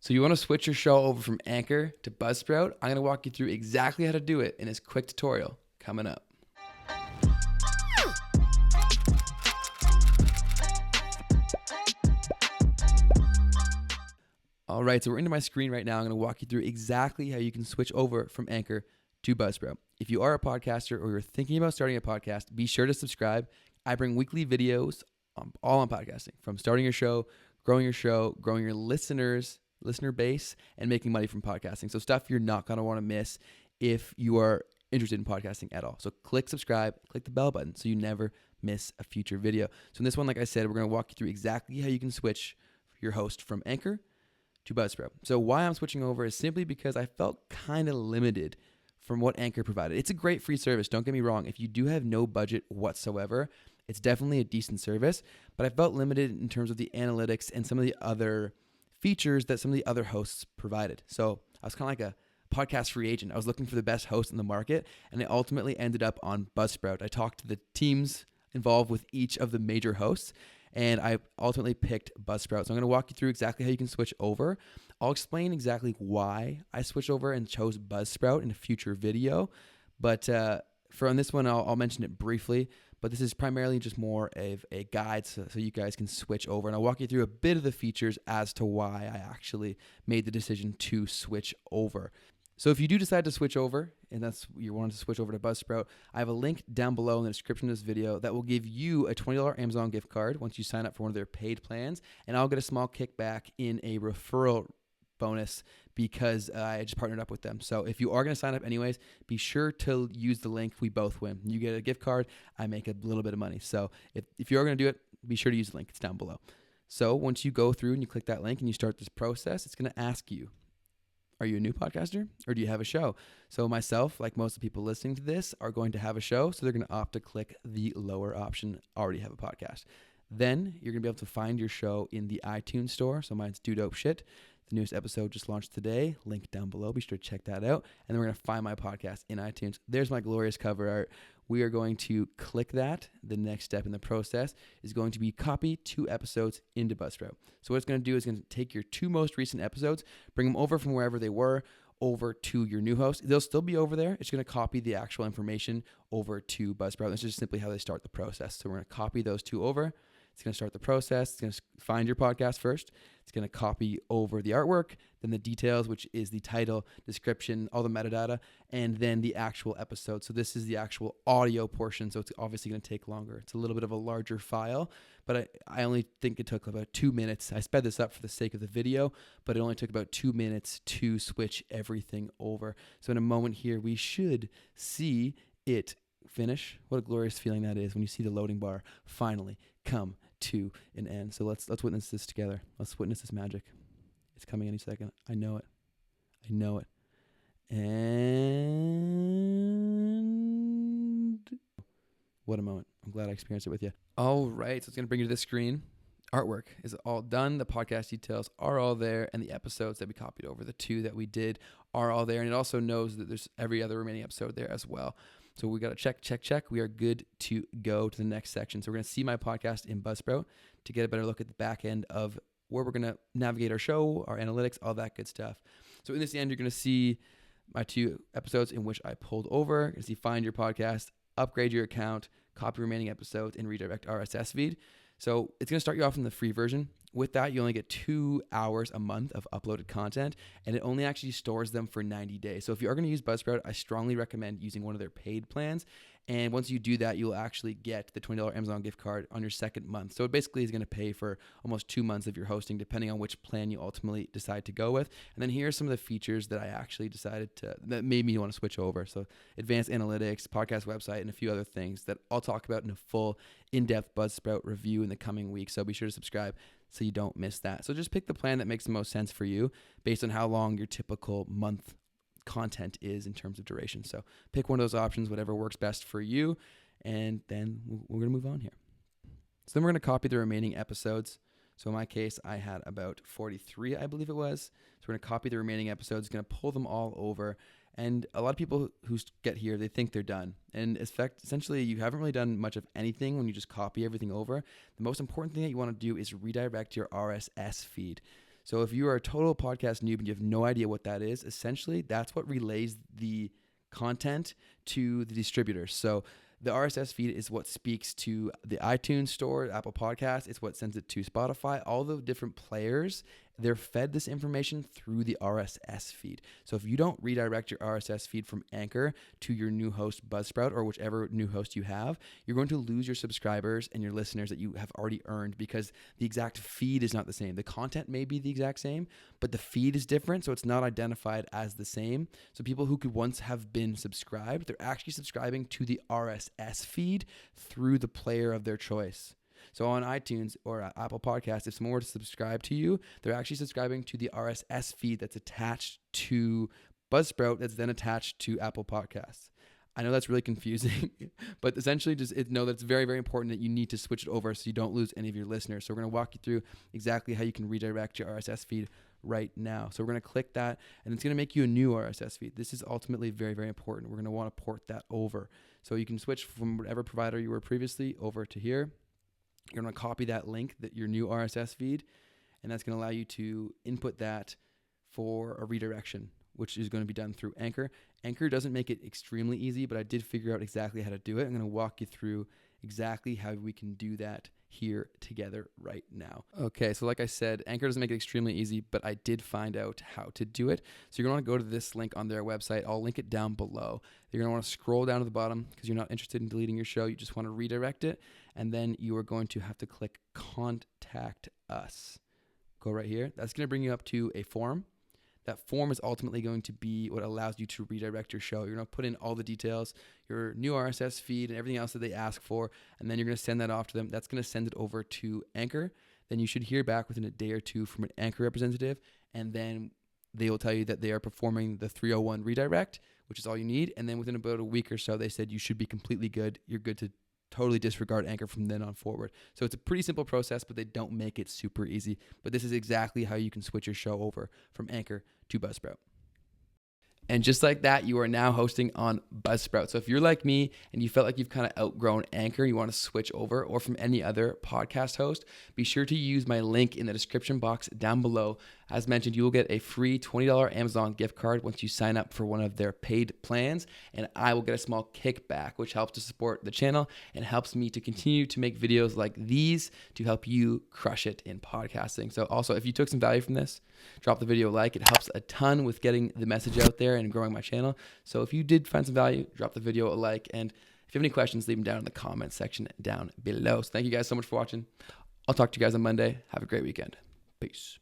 So you want to switch your show over from Anchor to Buzzsprout? I'm going to walk you through exactly how to do it in this quick tutorial coming up. All right, so we're into my screen right now. I'm going to walk you through exactly how you can switch over from Anchor to Buzzsprout. If you are a podcaster or you're thinking about starting a podcast, be sure to subscribe. I bring weekly videos all on podcasting, from starting your show, growing your listener base, and making money from podcasting. So stuff you're not going to want to miss if you are interested in podcasting at all. So click subscribe, click the bell button so you never miss a future video. So in this one, like I said, we're going to walk you through exactly how you can switch your host from Anchor to Buzzsprout. So why I'm switching over is simply because I felt kind of limited from what Anchor provided. It's a great free service, don't get me wrong. If you do have no budget whatsoever, it's definitely a decent service, but I felt limited in terms of the analytics and some of the other features that some of the other hosts provided. So I was kind of like a podcast free agent. I was looking for the best host in the market, and I ultimately ended up on Buzzsprout. I talked to the teams involved with each of the major hosts, and I ultimately picked Buzzsprout. So I'm going to walk you through exactly how you can switch over. I'll explain exactly why I switched over and chose Buzzsprout in a future video. But on this one, I'll mention it briefly. But this is primarily just more of a guide so you guys can switch over. And I'll walk you through a bit of the features as to why I actually made the decision to switch over. So if you do decide to switch over, and that's you want to switch over to Buzzsprout, I have a link down below in the description of this video that will give you a $20 Amazon gift card once you sign up for one of their paid plans, and I'll get a small kickback in a referral bonus because I just partnered up with them. So if you are going to sign up anyways, be sure to use the link. We both win. You get a gift card, I make a little bit of money. So if you're going to do it, be sure to use the link. It's down below. So once you go through and you click that link and you start this process, it's going to ask you, are you a new podcaster or do you have a show? So myself, like most of the people listening to this, are going to have a show. So they're going to opt to click the lower option, already have a podcast. Then you're going to be able to find your show in the iTunes store. So mine's Do Dope Shit. The newest episode just launched today. Link down below. Be sure to check that out. And then we're going to find my podcast in iTunes. There's my glorious cover art. We are going to click that. The next step in the process is going to be copy 2 episodes into Buzzsprout. So what it's going to do is going to take your 2 most recent episodes, bring them over from wherever they were, over to your new host. They'll still be over there. It's going to copy the actual information over to Buzzsprout. This is just simply how they start the process. So we're going to copy those 2 over. It's going to start the process. It's going to find your podcast first. It's going to copy over the artwork, then the details, which is the title, description, all the metadata, and then the actual episode. So this is the actual audio portion, so it's obviously going to take longer. It's a little bit of a larger file, but I only think it took about 2 minutes. I sped this up for the sake of the video, but it only took about 2 minutes to switch everything over. So in a moment here, we should see it finish. What a glorious feeling that is when you see the loading bar finally come to an end. So let's witness this together. Let's witness this magic. It's coming any second. I know it. And what a moment. I'm glad I experienced it with you. All right, so it's going to bring you to this screen. Artwork is all done. The podcast details are all there, and the episodes that we copied over, the 2 that we did, are all there. And it also knows that there's every other remaining episode there as well. So we got to check. We are good to go to the next section. So we're going to see my podcast in Buzzsprout to get a better look at the back end of where we're going to navigate our show, our analytics, all that good stuff. So in this end, you're going to see my 2 episodes in which I pulled over. You're going to see find your podcast, upgrade your account, copy remaining episodes, and redirect RSS feed. So it's going to start you off in the free version. With that, you only get 2 hours a month of uploaded content, and it only actually stores them for 90 days. So if you are going to use Buzzsprout, I strongly recommend using one of their paid plans. And once you do that, you'll actually get the $20 Amazon gift card on your second month. So it basically is going to pay for almost 2 months of your hosting, depending on which plan you ultimately decide to go with. And then here are some of the features that I actually that made me want to switch over. So advanced analytics, podcast website, and a few other things that I'll talk about in a full in-depth Buzzsprout review in the coming weeks. So be sure to subscribe so you don't miss that. So just pick the plan that makes the most sense for you based on how long your typical month content is in terms of duration. So pick one of those options, whatever works best for you, and then we're going to move on here. So then we're going to copy the remaining episodes. So in my case, I had about 43, I believe it was. So we're going to copy the remaining episodes, going to pull them all over. And a lot of people who get here, they think they're done. And in fact, essentially, you haven't really done much of anything when you just copy everything over. The most important thing that you want to do is redirect your RSS feed. So if you are a total podcast noob and you have no idea what that is, essentially that's what relays the content to the distributor. So the RSS feed is what speaks to the iTunes store, Apple Podcasts. It's what sends it to Spotify. All the different players, they're fed this information through the RSS feed. So if you don't redirect your RSS feed from Anchor to your new host, Buzzsprout, or whichever new host you have, you're going to lose your subscribers and your listeners that you have already earned, because the exact feed is not the same. The content may be the exact same, but the feed is different, so it's not identified as the same. So people who could once have been subscribed, they're actually subscribing to the RSS feed through the player of their choice. So on iTunes or Apple Podcasts, if someone were to subscribe to you, they're actually subscribing to the RSS feed that's attached to Buzzsprout, that's then attached to Apple Podcasts. I know that's really confusing, but essentially just know that it's very, very important that you need to switch it over so you don't lose any of your listeners. So we're going to walk you through exactly how you can redirect your RSS feed right now. So we're going to click that, and it's going to make you a new RSS feed. This is ultimately very, very important. We're going to want to port that over. So you can switch from whatever provider you were previously over to here. You're going to copy that link, that your new RSS feed, and that's going to allow you to input that for a redirection, which is going to be done through Anchor. Anchor doesn't make it extremely easy, but I did figure out exactly how to do it. I'm going to walk you through exactly how we can do that here together right now. Okay, so like I said, Anchor doesn't make it extremely easy, but I did find out how to do it. So you're going to want to go to this link on their website. I'll link it down below. You're going to want to scroll down to the bottom because you're not interested in deleting your show. You just want to redirect it. And then you are going to have to click Contact Us. Go right here. That's going to bring you up to a form. That form is ultimately going to be what allows you to redirect your show. You're going to put in all the details, your new RSS feed and everything else that they ask for, and then you're going to send that off to them. That's going to send it over to Anchor. Then you should hear back within a day or two from an Anchor representative, and then they will tell you that they are performing the 301 redirect, which is all you need. And then within about a week or so, they said you should be completely good. You're good to totally disregard Anchor from then on forward. So it's a pretty simple process, but they don't make it super easy. But this is exactly how you can switch your show over from Anchor to Buzzsprout. And just like that, you are now hosting on Buzzsprout. So if you're like me and you felt like you've kind of outgrown Anchor, you want to switch over, or from any other podcast host, be sure to use my link in the description box down below. As mentioned, you will get a free $20 Amazon gift card once you sign up for one of their paid plans, and I will get a small kickback, which helps to support the channel and helps me to continue to make videos like these to help you crush it in podcasting. So also, if you took some value from this, drop the video a like. It helps a ton with getting the message out there and growing my channel. So if you did find some value, drop the video a like. And if you have any questions, leave them down in the comments section down below. So thank you guys so much for watching. I'll talk to you guys on Monday. Have a great weekend. Peace.